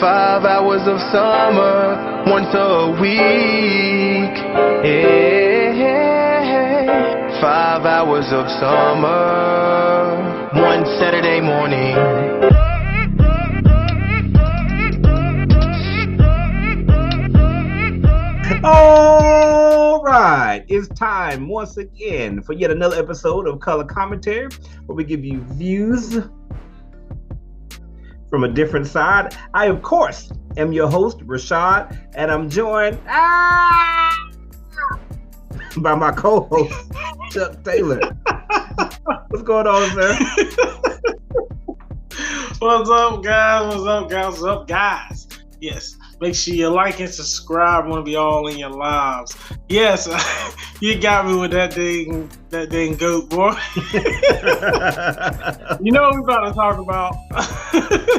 5 hours of summer once a week. Hey, 5 hours of summer one Saturday morning. All right, it's time once again for yet another episode of Color Commentary, where we give you views from a different side. I, of course, am your host, Rashad, and I'm joined by my co-host, Chuck Taylor. What's going on, sir? What's up, guys? What's up, guys? What's up, guys? Yes. Make sure you like and subscribe. Want to be all in your lives. Yes, you got me with that dang goat, boy. You know what we're about to talk about.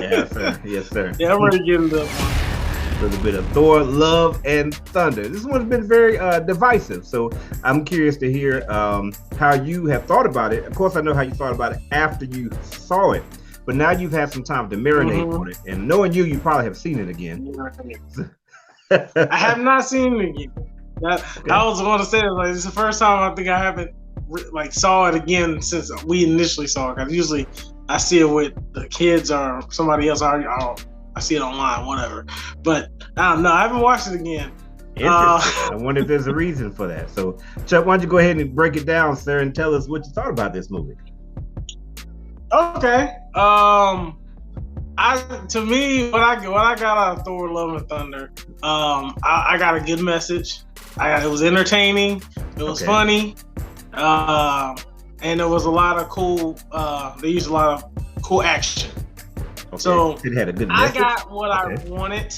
Yes, sir. Yes, sir. Yeah, I'm ready to get into this one. A little bit of Thor, Love, and Thunder. This one's been very divisive, so I'm curious to hear how you have thought about it. Of course, I know how you thought about it after you saw it. But now you've had some time to marinate on it, and knowing you probably have seen it again. I have not seen it again. I was going to say that it's the first time I think I haven't saw it again since we initially saw it. Because usually I see it with the kids or somebody else. I see it online, whatever. But I don't know. I haven't watched it again. Interesting. I wonder if there's a reason for that. So, Chuck, why don't you go ahead and break it down, sir, and tell us what you thought about this movie. Okay. To me, what I got out of Thor: Love and Thunder, I got a good message. It was entertaining. It was funny, and there was a lot of cool. They used a lot of cool action. Okay. So it had a good message. I got what I wanted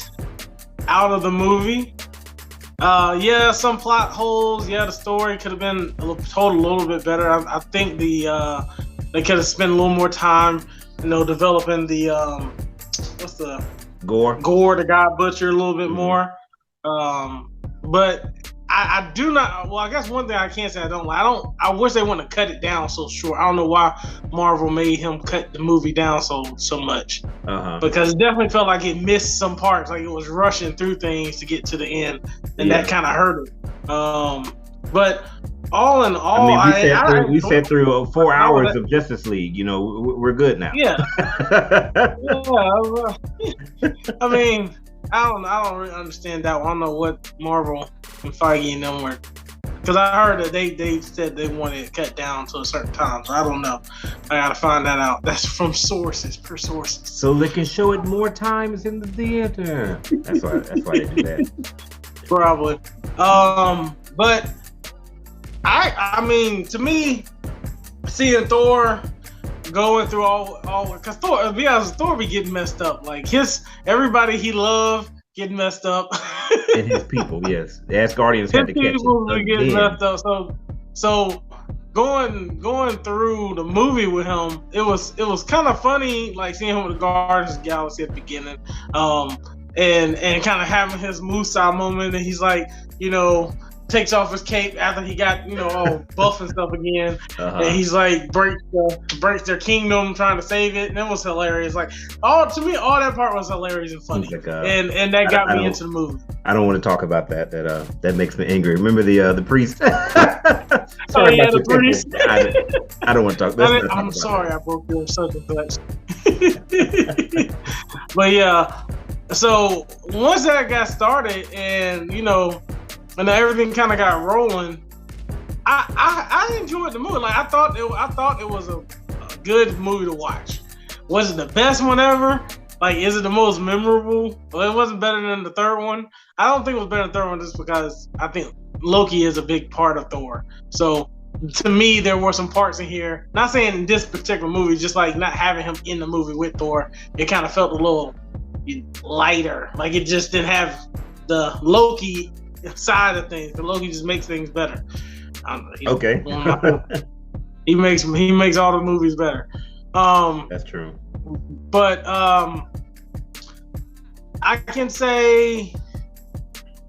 out of the movie. Yeah, some plot holes. Yeah, the story could have been told a little bit better. I think they could have spent a little more time, developing the what's the Gore, the God Butcher, a little bit more. But I do not. Well, I guess one thing I can't say I don't like. I wish they wouldn't have cut it down so short. I don't know why Marvel made him cut the movie down so much. Because it definitely felt like it missed some parts. Like it was rushing through things to get to the end, and that kind of hurt it. But all in all, we sat through 4 hours of Justice League. We're good now. Yeah. I mean, I don't really understand that one. I don't know what Marvel and Feige and them were, because I heard that they said they wanted it cut down to a certain time. So I don't know. I gotta find that out. That's from sources, per sources. So they can show it more times in the theater. That's why they do that. Probably. But I mean, to me, seeing Thor going through all because Thor, to be honest, Thor be getting messed up. Like everybody he loved getting messed up. And his people, yes. The Asgardians had to catch it. His people were getting messed up. So going through the movie with him, it was kind of funny, like seeing him with the Guardians of the Galaxy at the beginning, and kind of having his Musa moment, and he's like, takes off his cape after he got, all buff and stuff again. And he's like, breaks their kingdom trying to save it. And it was hilarious. Like, to me, all that part was hilarious and funny. Like, and that got me into the movie. I don't want to talk about that. That makes me angry. Remember the priest? Sorry the priest. I don't want to talk. I'm sorry I broke your subject. But yeah, so once that got started and, and everything kind of got rolling, I enjoyed the movie. Like I thought it was a good movie to watch. Was it the best one ever? Like, is it the most memorable? Well, it wasn't better than the third one. I don't think it was better than the third one just because I think Loki is a big part of Thor. So to me, there were some parts in here. Not saying in this particular movie, just like not having him in the movie with Thor, it kind of felt a little lighter. Like it just didn't have the Loki side of things. The Loki just makes things better. Okay. He makes all the movies better. That's true. But I can say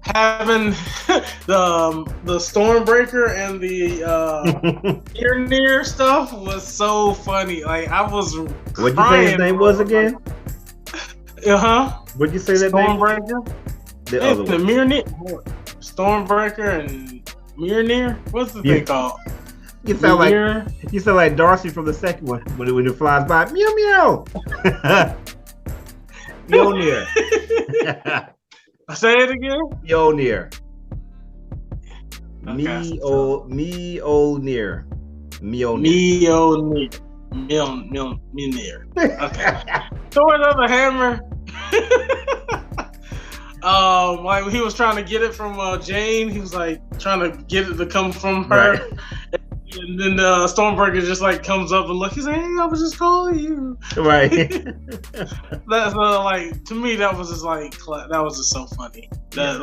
having the Stormbreaker and the near stuff was so funny. Like I was. What'd you say his name was again? What'd you say that name? Stormbreaker. The other The one. Mjolnir. Stormbreaker and Mjolnir. What's the thing called? You sound like Darcy from the second one when it flies by. Meow meow. Mjolnir. Say it again. Mjolnir. Okay, Mjolnir. Mjolnir. Okay. Thor another hammer. Like when he was trying to get it from Jane, he was like trying to get it to come from her. Right. And then Stormbreaker just like comes up and look. He's like, "Hey, I was just calling you." Right. That's like to me that was just like that was just so funny. That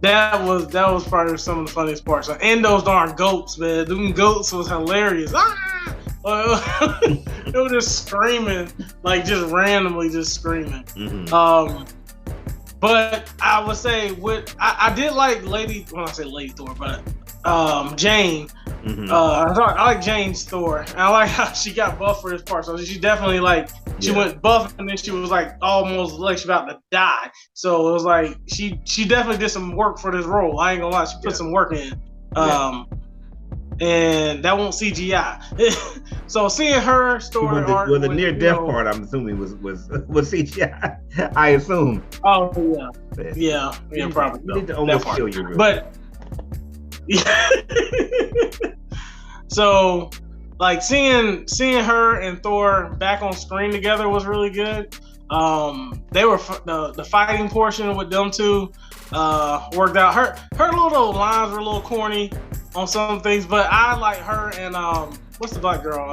that was probably some of the funniest parts. And those darn goats, man. Them goats was hilarious. Ah! They were just screaming, like just randomly just screaming. Mm-hmm. But I would say I did like Lady Thor, but Jane. Mm-hmm. I like Jane's Thor. And I like how she got buff for this part. So she definitely she went buff and then she was like almost like she about to die. So it was like she definitely did some work for this role. I ain't gonna lie, she put some work in. And that won't CGI. So seeing her story arc, the near death part, I'm assuming was CGI. I assume. Oh yeah, probably. You need to almost kill you, really. But so like seeing her and Thor back on screen together was really good. They were the fighting portion with them two worked out. Her little lines were a little corny on some things, but I like her and what's the black girl?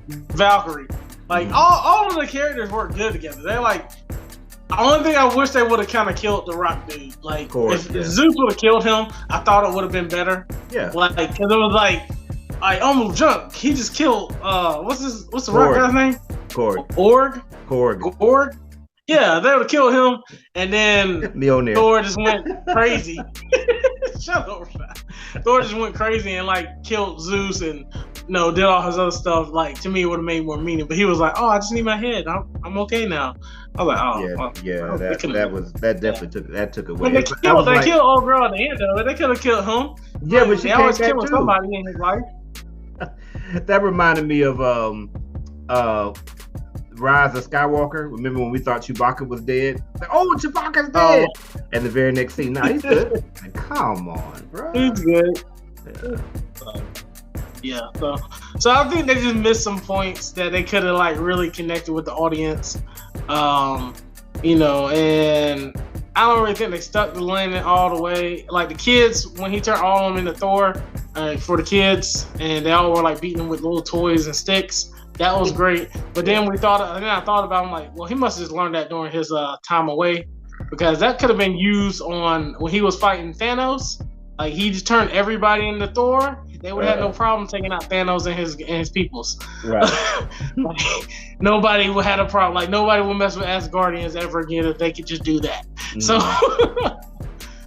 Valkyrie. Like all of the characters work good together. They're like. The only thing I wish they would have kind of killed the Rock dude. Like, if Zeus would have killed him, I thought it would have been better. Yeah. Like, because it was like almost junk. He just killed. What's the Rock guy's name? Korg. Yeah, they would have killed him, and then Mjolnir. Thor just went crazy. Shut up, Thor just went crazy and like killed Zeus and did all his other stuff. Like to me, it would have made more meaning. But he was like, "Oh, I just need my head. I'm okay now." I was like, "Oh, that definitely took away." They killed old girl at the end though. They could have killed him. Yeah, but she always killing somebody in his life. That reminded me of Rise of Skywalker. Remember when we thought Chewbacca was dead? Like, oh, Chewbacca's dead! And the very next scene, he's good. Like, come on, bro. He's good. So I think they just missed some points that they could have like really connected with the audience. And I don't really think they stuck the landing all the way. Like the kids, when he turned all of them into Thor for the kids, and they all were like beating him with little toys and sticks. That was great. But then I thought about him like, well, he must have just learned that during his time away, because that could have been used on when he was fighting Thanos. Like he just turned everybody into Thor. They would have no problem taking out Thanos and his peoples. Right. Like, nobody would have a problem. Like nobody would mess with Asgardians ever again if they could just do that. Mm-hmm. So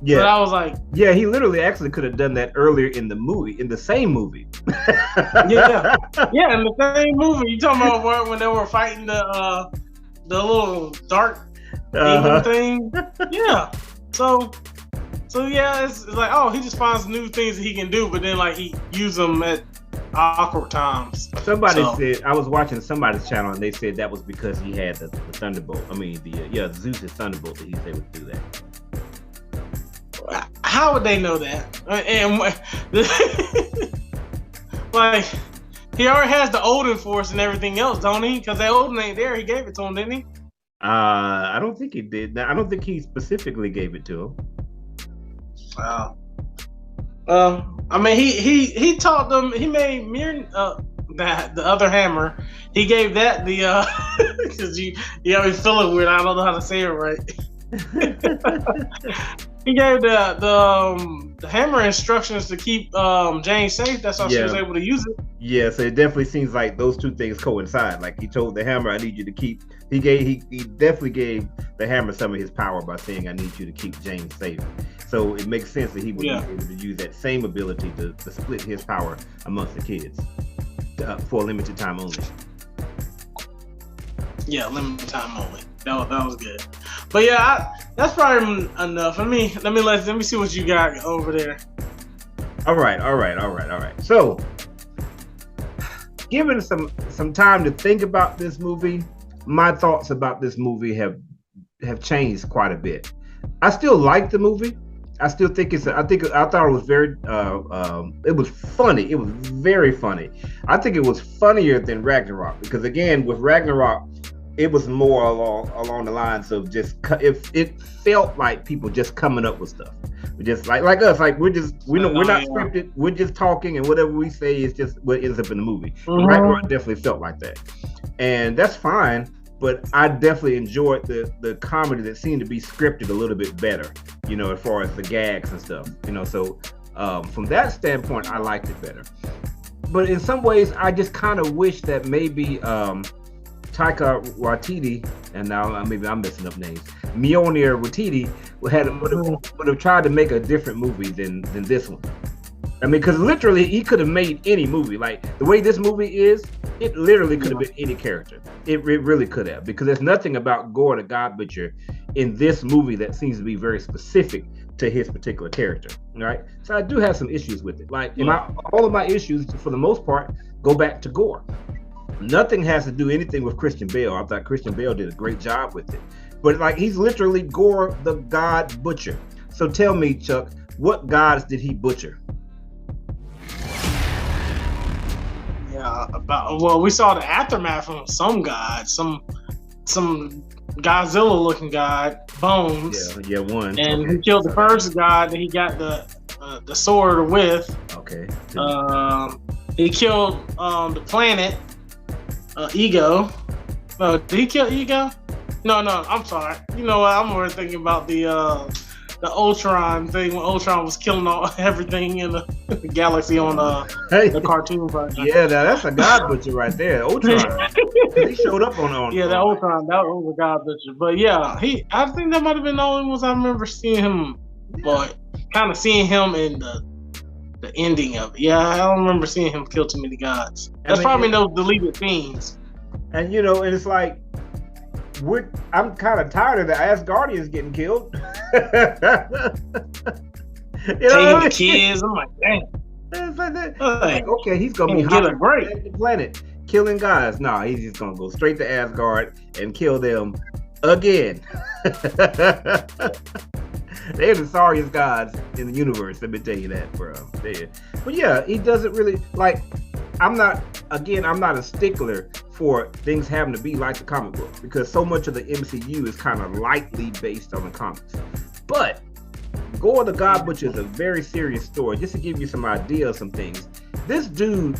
yeah, but I was like, yeah, he literally actually could have done that earlier in the same movie. yeah, in the same movie. You talking about when they were fighting the little dark thing? Yeah. So yeah, it's like, oh, he just finds new things that he can do, but then like he uses them at awkward times. Somebody said, I was watching somebody's channel and they said that was because he had the Thunderbolt. I mean, Zeus's Thunderbolt that he's able to do that. How would they know that? And like, he already has the Odin Force and everything else, don't he? Because that Odin ain't there. He gave it to him, didn't he? I don't think he did. I don't think he specifically gave it to him. Wow. I mean, he taught them. He made the other hammer. He gave that the because you got me feeling weird. I don't know how to say it right. He gave the hammer instructions to keep Jane safe. That's how she was able to use it. Yeah, so it definitely seems like those two things coincide. Like he told the hammer, "I need you to keep." He definitely gave the hammer some of his power by saying, "I need you to keep Jane safe." So it makes sense that he would be able to use that same ability to split his power amongst the kids for a limited time only. Yeah, limited time only. That was good. But yeah, that's probably enough. Let me see what you got over there. All right. So, given some time to think about this movie, my thoughts about this movie have changed quite a bit. I still like the movie. I still think I thought it was very it was funny. It was very funny. I think it was funnier than Ragnarok because again with Ragnarok it was more along the lines of just if it felt like people just coming up with stuff. We just like us, like we're not scripted. We're just talking, and whatever we say is just what ends up in the movie. Ragnarok definitely felt like that, and that's fine. But I definitely enjoyed the comedy that seemed to be scripted a little bit better, as far as the gags and stuff, So from that standpoint, I liked it better. But in some ways, I just kind of wish that maybe Taika Waititi, and now maybe I'm messing up names, Mjolnir Waititi would have tried to make a different movie than this one. I mean, because literally he could have made any movie. Like the way this movie is, it literally could have been any character. It really could have, because there's nothing about Gore the God Butcher in this movie that seems to be very specific to his particular character, right? So I do have some issues with it. Like all of my issues, for the most part, go back to Gore. Nothing has to do anything with Christian Bale. I thought Christian Bale did a great job with it, but like he's literally Gore the God Butcher. So tell me, Chuck, what gods did he butcher? Yeah, we saw the aftermath from some god, some Godzilla-looking god, Bones. Yeah, one. And he killed the first god that he got the sword with. Okay. He killed the planet, Ego. Did he kill Ego? No, I'm sorry. You know what? I'm more thinking about the Ultron thing when Ultron was killing everything in the galaxy on the cartoon version. Yeah, that's a god butcher right there, Ultron. He showed up on. Yeah, that Ultron, that was a god butcher. But yeah, I think that might have been the only ones I remember seeing him, but kind of seeing him in the ending of it. Yeah, I don't remember seeing him kill too many gods. That's probably those deleted scenes. And and it's like, I'm kind of tired of the Asgardians getting killed. Taking the kids, I'm like, damn. It's like that. Like, okay, he's gonna be get a break. The planet, killing guys. No, he's just gonna go straight to Asgard and kill them again. They're the sorriest gods in the universe. Let me tell you that, bro. But yeah, he doesn't really like. I'm not a stickler for things having to be like the comic book because so much of the MCU is kind of lightly based on the comics. But Gore the God Butcher is a very serious story. Just to give you some idea of some things, this dude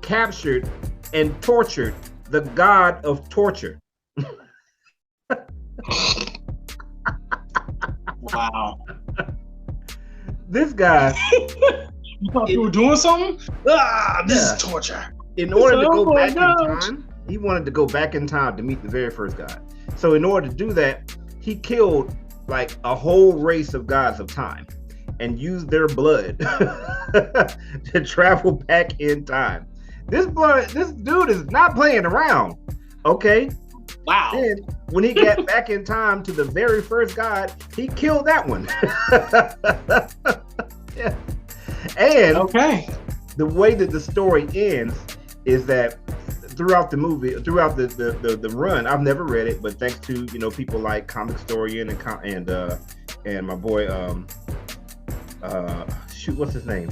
captured and tortured the god of torture. Wow. This guy. You thought you were doing something? This is torture. In order to go back in time, he wanted to go back in time to meet the very first god. So in order to do that, he killed like a whole race of gods of time and used their blood to travel back in time. This dude is not playing around. Okay. Wow. And when he got back in time to the very first god, he killed that one. Yeah. And the way that the story ends is that throughout the movie, throughout the run, I've never read it, but thanks to people like Comic Historian and my boy what's his name?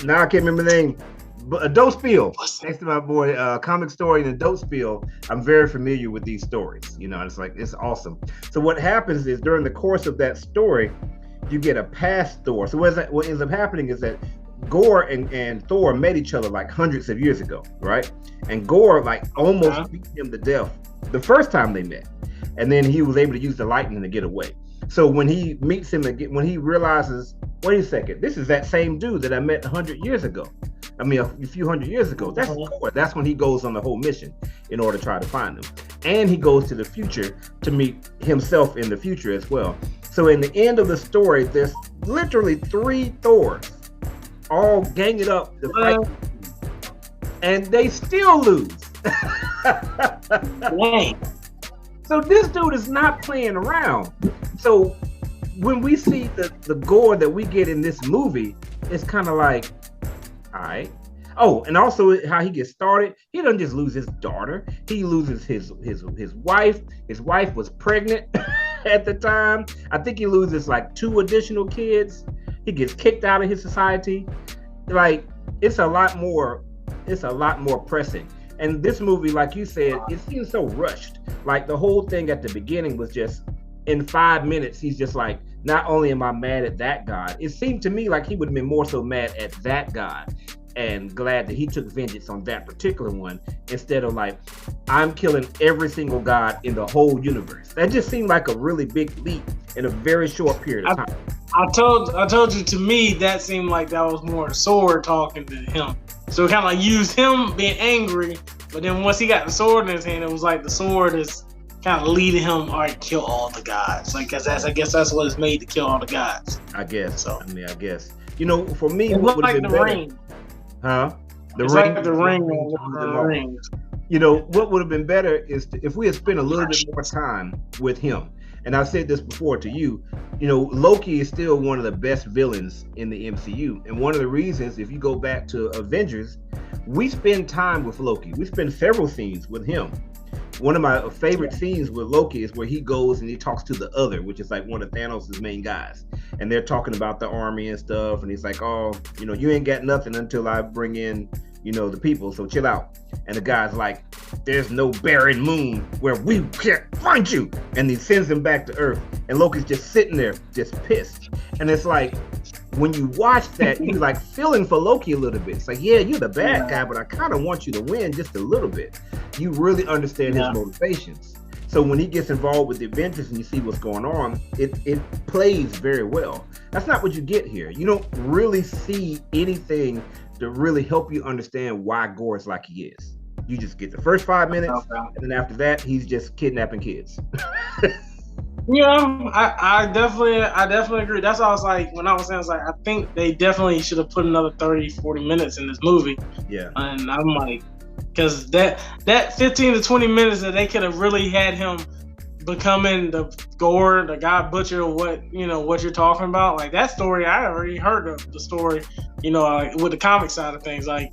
Now I can't remember the name. But Dope Spiel. Thanks to my boy Comic Historian and Dope Spiel, I'm very familiar with these stories. It's awesome. So what happens is during the course of that story, you get a past Thor. So what ends up happening is that Gore and Thor met each other like hundreds of years ago, right? And Gore almost beat him to death the first time they met. And then he was able to use the lightning to get away. So when he meets him again, when he realizes, wait a second, this is that same dude that I met 100 years ago. I mean, a few hundred years ago. That's Thor. That's when he goes on the whole mission in order to try to find them. And he goes to the future to meet himself in the future as well. So in the end of the story, there's literally 3 Thors all ganging up to fight. and they still lose. Dang. So this dude is not playing around. So when we see the gore that we get in this movie, it's kind of like, all right. Oh, and also how he gets started. He doesn't just lose his daughter. He loses his wife. His wife was pregnant at the time. I think he loses like 2 additional kids. He gets kicked out of his society. Like, it's a lot more pressing. And this movie, like you said, it seems so rushed. Like the whole thing at the beginning was just in 5 minutes, he's just like, not only am I mad at that God, it seemed to me like he would have been more so mad at that God and glad that he took vengeance on that particular one, instead of like, I'm killing every single God in the whole universe. That just seemed like a really big leap in a very short period of time. I told you, to me, that seemed like that was more the sword talking to him. So it kind of like used him being angry, but then once he got the sword in his hand, it was like the sword is kind of leading him, all right, kill all the gods. Like, I guess that's what it's made, to kill all the gods. I guess. So I guess. You know, for me, it what would like have the been better? ring. Huh? It's like the ring. The ring. You know, what would have been better is if we had spent a little bit more time with him. And I've said this before to you, you know, Loki is still one of the best villains in the MCU. And one of the reasons, if you go back to Avengers, we spend time with Loki. We spend several scenes with him. One of my favorite scenes with Loki is where he goes and he talks to the Other, which is like one of Thanos' main guys. And they're talking about the army and stuff. And he's like, oh, you know, you ain't got nothing until I bring in, you know, the people. So chill out. And the guy's like, there's no barren moon where we can't find you. And he sends him back to Earth. And Loki's just sitting there, just pissed. And it's like, when you watch that, you're like feeling for Loki a little bit. It's like, yeah, you're the bad guy, but I kind of want you to win just a little bit. You really understand his motivations. So when he gets involved with the Avengers and you see what's going on, it plays very well. That's not what you get here. You don't really see anything to really help you understand why Gore is like he is. You just get the first 5 minutes, and then after that, he's just kidnapping kids. Yeah, I definitely agree. That's why I was like, when I was saying, I was like, I think they definitely should have put another 30, 40 minutes in this movie. Yeah. And I'm like, because that 15 to 20 minutes that they could have really had him becoming the Gore, the God Butcher, what you're talking about, like that story, I already heard of the story, with the comic side of things. Like,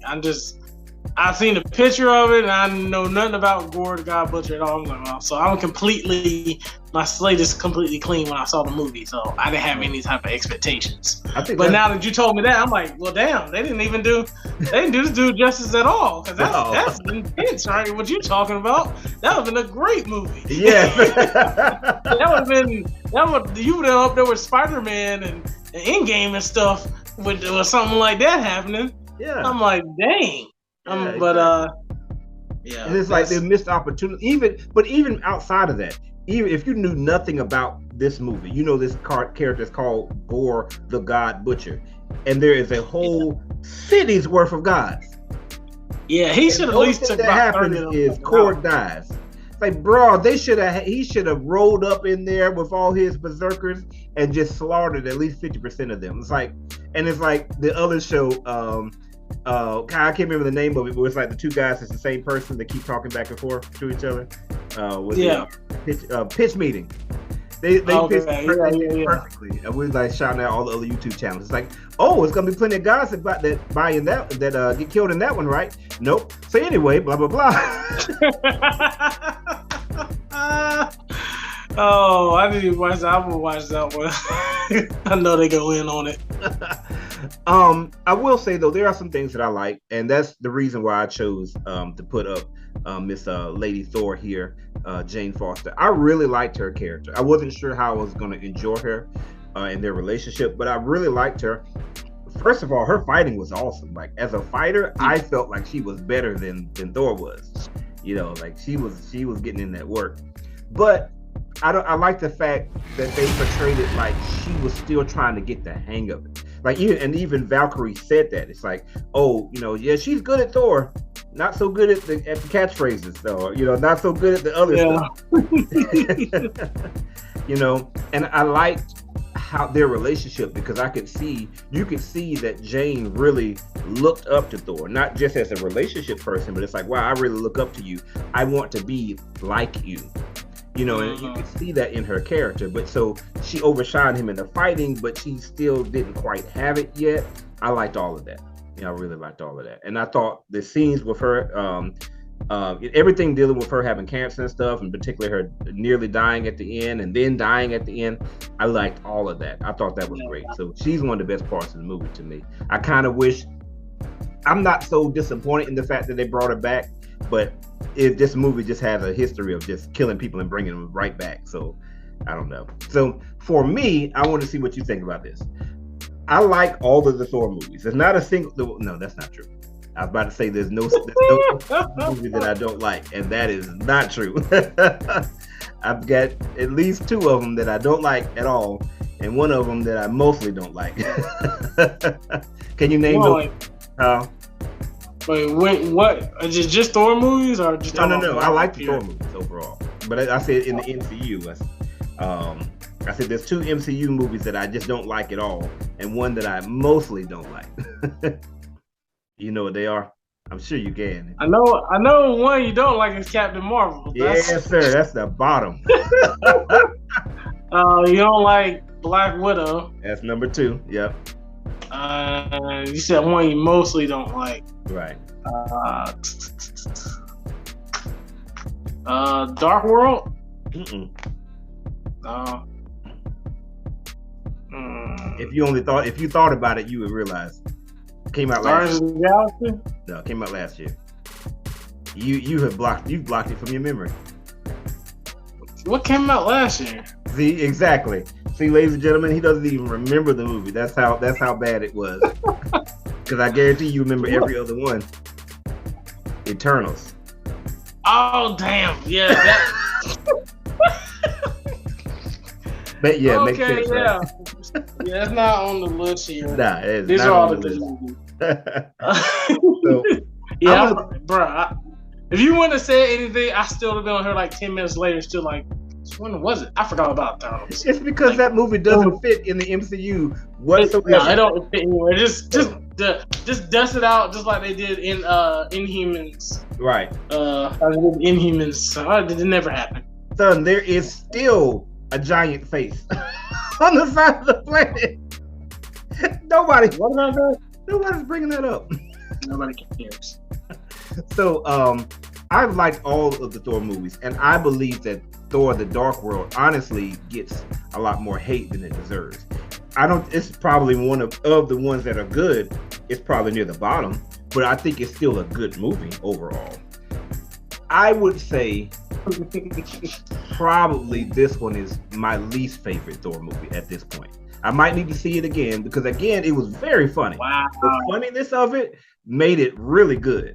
I've seen a picture of it, and I know nothing about Gore the God Butcher at all. I'm like, well, so my slate is completely clean when I saw the movie, so I didn't have any type of expectations. But now that you told me that, I'm like, well, damn, they didn't do this dude justice at all, because that's intense, right? What you talking about? That would have been a great movie. Yeah. You would have up there with Spider-Man and Endgame and stuff with something like that happening. Yeah. I'm like, dang. And it's like they missed opportunity. Even outside of that, even if you knew nothing about this movie, this character is called Gore the God Butcher, and there is a whole city's worth of gods. Yeah, he should at least took about 30 of them. Is Korg dies. It's like, bro, he should have rolled up in there with all his berserkers and just slaughtered at least 50% of them. It's like the other show. I can't remember the name of it, but it's like the two guys, it's the same person that keep talking back and forth to each other. Pitch meeting. They pitched perfectly, and we're like shouting out all the other YouTube channels. It's like, oh, it's gonna be plenty of guys that buy in that get killed in that one, right? Nope. So anyway, blah blah blah. Oh, I didn't even watch that. I'm gonna watch that one. I know they go in on it. I will say though, there are some things that I like, and that's the reason why I chose to put up Miss Lady Thor here, Jane Foster. I really liked her character. I wasn't sure how I was going to enjoy her in their relationship, but I really liked her. First of all, her fighting was awesome. Like, as a fighter, I felt like she was better than Thor was. Like she was getting in that work. But I like the fact that they portrayed it like she was still trying to get the hang of it. Like, even Valkyrie said that. It's like, oh, she's good at Thor, not so good at the catchphrases, though. Not so good at the other stuff. And I liked how their relationship, because you could see that Jane really looked up to Thor, not just as a relationship person, but it's like, wow, I really look up to you. I want to be like you. You know, and you can see that in her character. But so she overshined him in the fighting, but she still didn't quite have it yet. I liked all of that. I really liked all of that. And I thought the scenes with her, everything dealing with her having cancer and stuff, and particularly her nearly dying at the end and then dying at the end, I liked all of that. I thought that was great. So she's one of the best parts of the movie to me. I kind of wish, I'm not so disappointed in the fact that they brought her back, but this movie just has a history of just killing people and bringing them right back. So I don't know. So for me, I want to see what you think about this. I like all of the Thor movies. There's not a single, no, that's not true. I was about to say there's no movie that I don't like, and that is not true. I've got at least 2 of them that I don't like at all, and one of them that I mostly don't like. Can you name those? Wait, what? Just Thor movies, or just no? I like the Thor movies overall, but I said in the MCU. I said there's 2 MCU movies that I just don't like at all, and one that I mostly don't like. You know what they are? I'm sure you can. I know one you don't like is Captain Marvel. Yes, sir. That's the bottom. You don't like Black Widow. That's number 2. Yep. You said one you mostly don't like. Right. Dark World. If you thought about it, you would realize. Came out last year. Galaxy? No, it came out last year. You've blocked it from your memory. What came out last year? See, exactly. See, ladies and gentlemen, he doesn't even remember the movie. That's how bad it was. Because I guarantee you remember every other one. Eternals. Oh damn! Yeah. But yeah, okay, makes sense. Yeah. Right? Yeah, it's not on the list here. Nah, it's These not are all on the the list. so, yeah, bro. If you wouldn't have said anything, I still would have been on here like 10 minutes later, still like, when was it? I forgot about Thanos. It's because that movie doesn't fit in the MCU whatsoever. No, it don't fit anywhere. Just dust it out, just like they did in Inhumans. Right. Inhumans. So it never happened. Son, there is still a giant face on the side of the planet. Nobody. What about that? Nobody's bringing that up. Nobody cares. So, I've liked all of the Thor movies, and I believe that Thor: The Dark World honestly gets a lot more hate than it deserves. It's probably one of the ones that are good. It's probably near the bottom, but I think it's still a good movie overall. I would say probably this one is my least favorite Thor movie at this point. I might need to see it again because again, it was very funny. Wow. The funniness of it made it really good.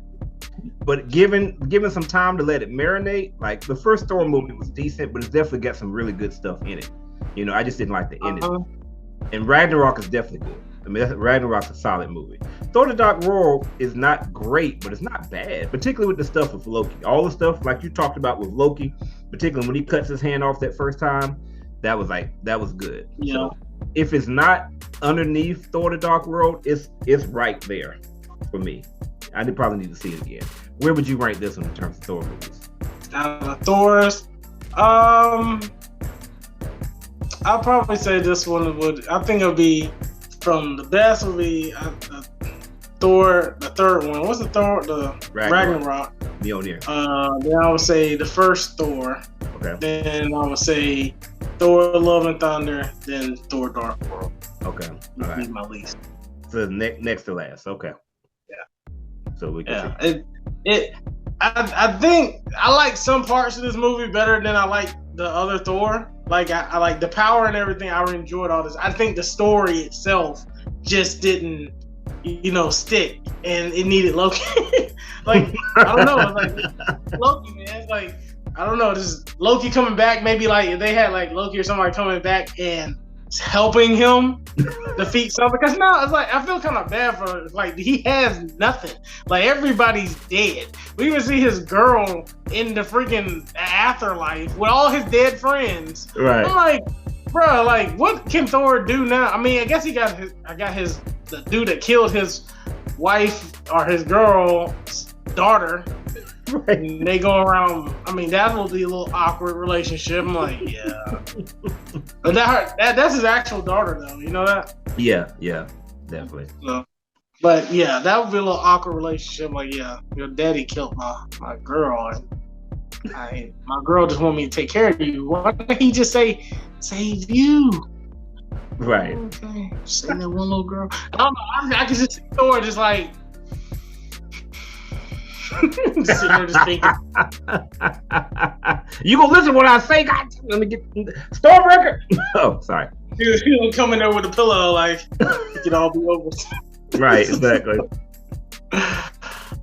But given some time to let it marinate, like the first Thor movie was decent, but it's definitely got some really good stuff in it. You know, I just didn't like the ending. And Ragnarok is definitely good. I mean, Ragnarok's a solid movie. Thor: The Dark World is not great, but it's not bad, particularly with the stuff with Loki. All the stuff like you talked about with Loki, particularly when he cuts his hand off that first time, that was good. Yeah. So if it's not underneath Thor: The Dark World, it's right there for me. I probably need to see it again. Where would you rank this one in terms of Thor movies? Thor's, I'll probably say this one would. I think it'll be from the best would be Thor, the third one. What's the Thor? The Ragnarok. Mjolnir. Then I would say the first Thor. Okay. Then I would say Thor: Love and Thunder. Then Thor: Dark World. Okay. Would All be right. my least. So next to last. Okay. Yeah. So we can see. I think I like some parts of this movie better than I like the other Thor. Like I like the power and everything. I enjoyed all this. I think the story itself just didn't, stick, and it needed Loki. Like I don't know, like Loki, man. It's like I don't know, just Loki coming back. Maybe like if they had like Loki or somebody coming back and helping him defeat something. Because now it's like I feel kind of bad for like he has nothing. Like everybody's dead. We even see his girl in the freaking afterlife with all his dead friends. Right. I'm like, bro, like what can Thor do now? I mean, I guess the dude that killed his wife or his girl's daughter. Right. And they go around. I mean, that will be a little awkward relationship. I'm like, yeah. But that's his actual daughter, though. You know that? Yeah, definitely. So, but yeah, that would be a little awkward relationship. Like, yeah, your daddy killed my girl, and my girl just want me to take care of you. Why didn't he just say, save you? Right. Okay. Save that one little girl. I don't know. I can just see Thor just like. Just sitting there just thinking. You gonna listen to what I say? God, let me get Stormbreaker. Oh, sorry. He was coming there with a pillow, like it could all be over. Right, exactly.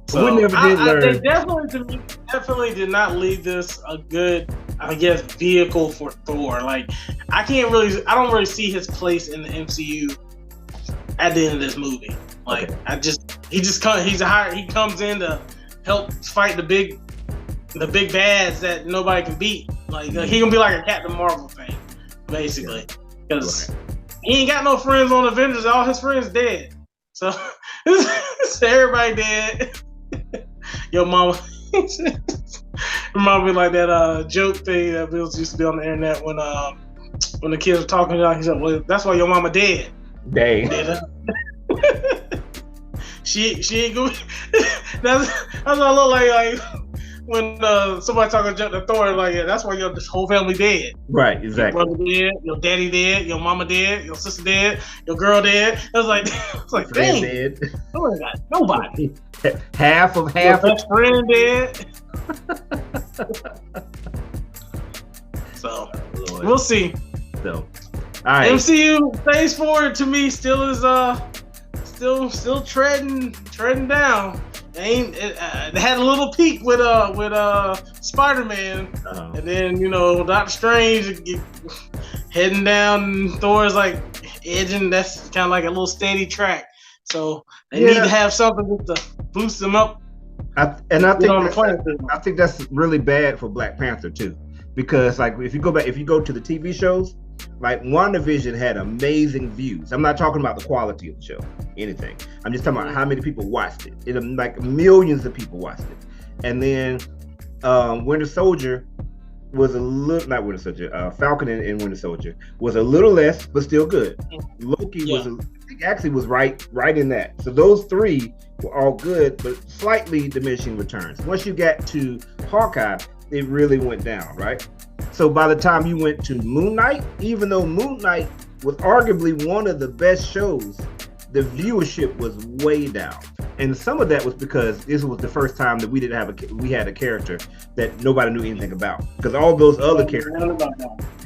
So, we never did learn. They definitely did not leave this a good, I guess, vehicle for Thor. Like, I don't really see his place in the MCU at the end of this movie. Like, okay. He comes in to help fight the big bads that nobody can beat. Like, he gonna be like a Captain Marvel thing, basically, because he ain't got no friends on Avengers. All his friends dead, so everybody dead. Your mama remind me like that joke thing that Bills used to be on the internet when the kids were talking. He said, "Well, that's why your mama dead." Dang. She ain't good. That's what I look like when somebody talking to Thor, like, yeah, that's why your whole family dead. Right, exactly. Your brother dead, your daddy dead, your mama dead, your sister dead, your girl dead. I was like, dang, dead. Nobody. half. Your best friend dead. So we'll see. So, all right. MCU Phase 4 to me still is still treading down. It had a little peak with Spider-Man, and then Doctor Strange heading down, and Thor's like edging. That's kind of like a little steady track. So they need to have something to boost them up. I think that's really bad for Black Panther too, because like if you go to the TV shows. Like WandaVision had amazing views. I'm not talking about the quality of the show, anything. I'm just talking about how many people watched it. Like millions of people watched it. And then Winter Soldier was a little, not Winter Soldier, Falcon and Winter Soldier was a little less, but still good. Loki was right in that. So those three were all good, but slightly diminishing returns. Once you got to Hawkeye, it really went down, right? So by the time you went to Moon Knight, even though Moon Knight was arguably one of the best shows, the viewership was way down. And some of that was because this was the first time that we had a character that nobody knew anything about, because all those other characters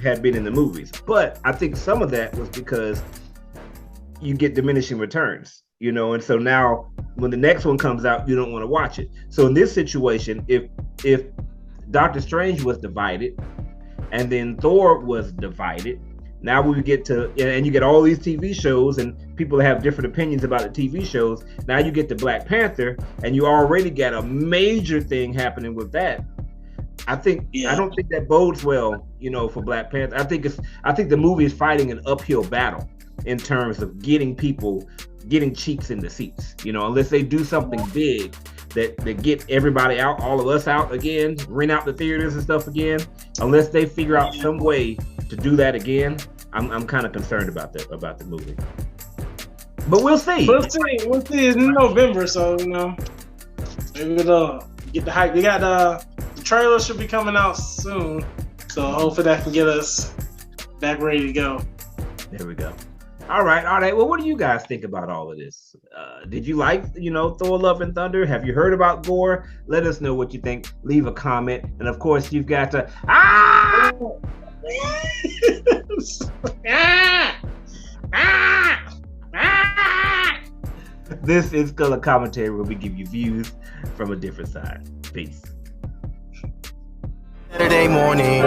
had been in the movies. But I think some of that was because you get diminishing returns, and so now when the next one comes out, you don't want to watch it. So in this situation, if Doctor Strange was divided, and then Thor was divided. Now we get to, and you get all these TV shows, and people have different opinions about the TV shows. Now you get to Black Panther, and you already got a major thing happening with that. I don't think that bodes well, for Black Panther. I think the movie is fighting an uphill battle in terms of getting cheeks in the seats. Unless they do something big that get everybody out, all of us out again, rent out the theaters and stuff again. Unless they figure out some way to do that again, I'm kind of concerned about the movie. But we'll see. We'll see. It's November, so maybe we'll get the hype. We got the trailer should be coming out soon, so hopefully that can get us back ready to go. There we go. All right. Well, what do you guys think about all of this? Did you like, Thor: Love and Thunder? Have you heard about Gore? Let us know what you think. Leave a comment. And of course, you've got to This is Color Commentary, where we give you views from a different side. Peace. Saturday morning.